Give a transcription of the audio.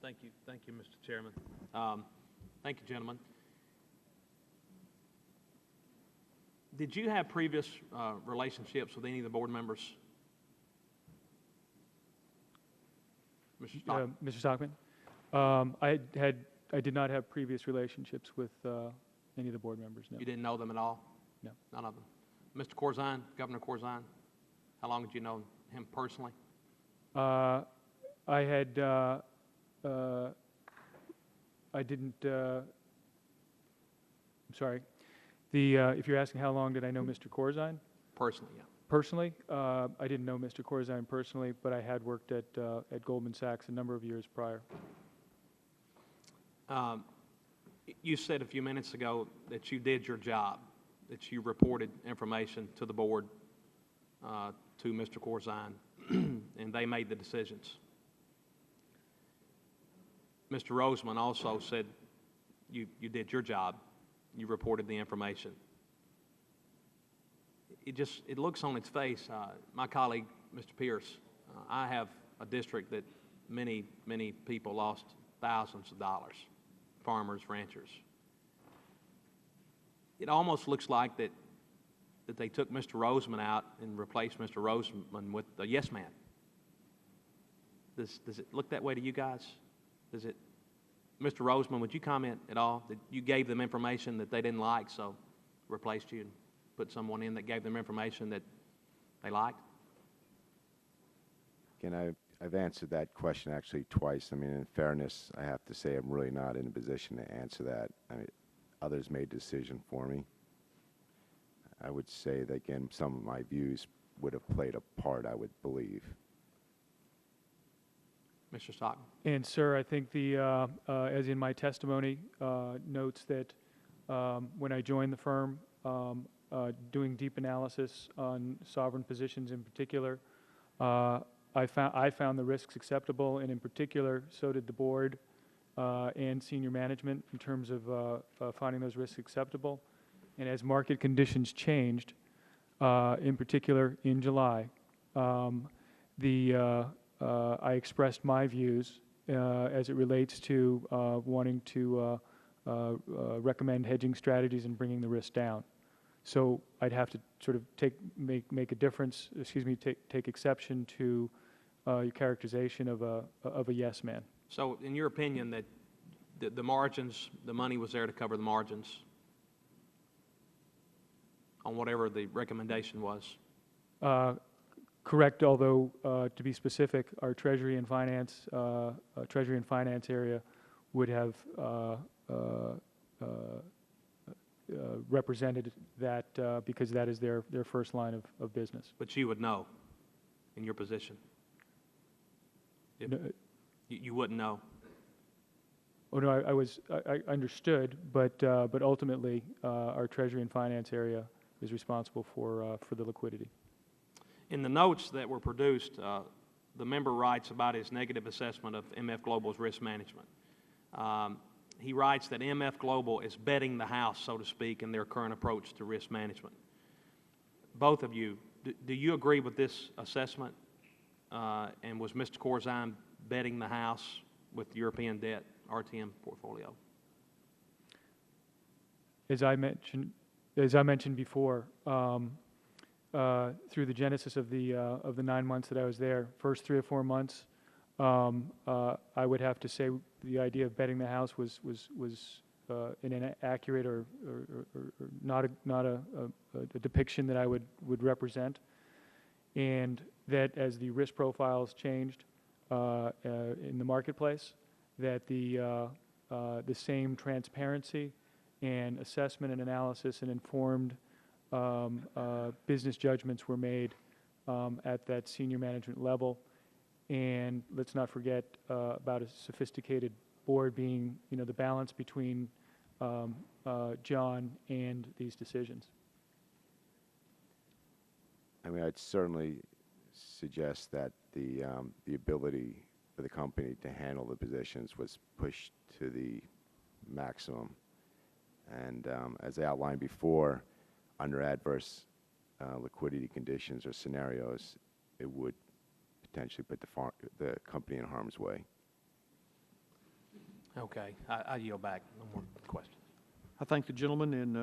Thank you, Mr. Chairman. Thank you, gentlemen. Did you have previous relationships with any of the board members? Mr. Stockman? Mr. Stockman, I did not have previous relationships with any of the board members. No. You didn't know them at all? No. None of them. Mr. Corzine, Governor Corzine, how long did you know him personally? I had. I didn't. I'm sorry. If you're asking how long did I know Mr. Corzine? Personally, yeah. Personally, I didn't know Mr. Corzine personally, but I had worked at Goldman Sachs a number of years prior. You said a few minutes ago that you did your job, that you reported information to the board, to Mr. Corzine, and they made the decisions. Mr. Roseman also said you did your job, you reported the information. It looks on its face. My colleague, Mr. Pierce, I have a district that many people lost thousands of dollars, farmers, ranchers. It almost looks like that they took Mr. Roseman out and replaced Mr. Roseman with a yes man. Does it look that way to you guys? Does it? Mr. Roseman, would you comment at all that you gave them information that they didn't like, so replaced you and put someone in that gave them information that they liked? Again, I've answered that question actually twice. I mean, in fairness, I have to say I'm really not in a position to answer that. I mean, others made the decision for me. I would say that, again, some of my views would have played a part, I would believe. Mr. Stockton. And sir, I think as in my testimony, notes that when I joined the firm, doing deep analysis on sovereign positions in particular, I found the risks acceptable, and in particular, so did the board and senior management in terms of finding those risks acceptable. And as market conditions changed, in particular in July, I expressed my views as it relates to wanting to recommend hedging strategies and bringing the risk down. So I'd have to sort of make a difference. Take exception to your characterization of a yes man. So, in your opinion, that the margins, the money was there to cover the margins on whatever the recommendation was? Correct, although to be specific, our Treasury and Finance area would have represented that because that is their first line of business. But you would know in your position? No, you wouldn't know? Oh no, I understood, but ultimately our Treasury and Finance area is responsible for the liquidity. In the notes that were produced, the member writes about his negative assessment of MF Global's risk management. He writes that MF Global is betting the house, so to speak, in their current approach to risk management. Both of you, do you agree with this assessment? And was Mr. Corzine betting the house with European debt RTM portfolio? As I mentioned before, through the genesis of the 9 months that I was there, first 3 or 4 months, I would have to say the idea of betting the house was an inaccurate or not a depiction that I would represent, and that as the risk profiles changed in the marketplace, that the same transparency and assessment and analysis and informed business judgments were made at that senior management level. And let's not forget about a sophisticated board being, the balance between John and these decisions. I mean, I'd certainly suggest that the ability for the company to handle the positions was pushed to the maximum. And as I outlined before, under adverse liquidity conditions or scenarios, it would potentially put the company in harm's way. Okay, I yield back. No more questions. I thank the gentleman, and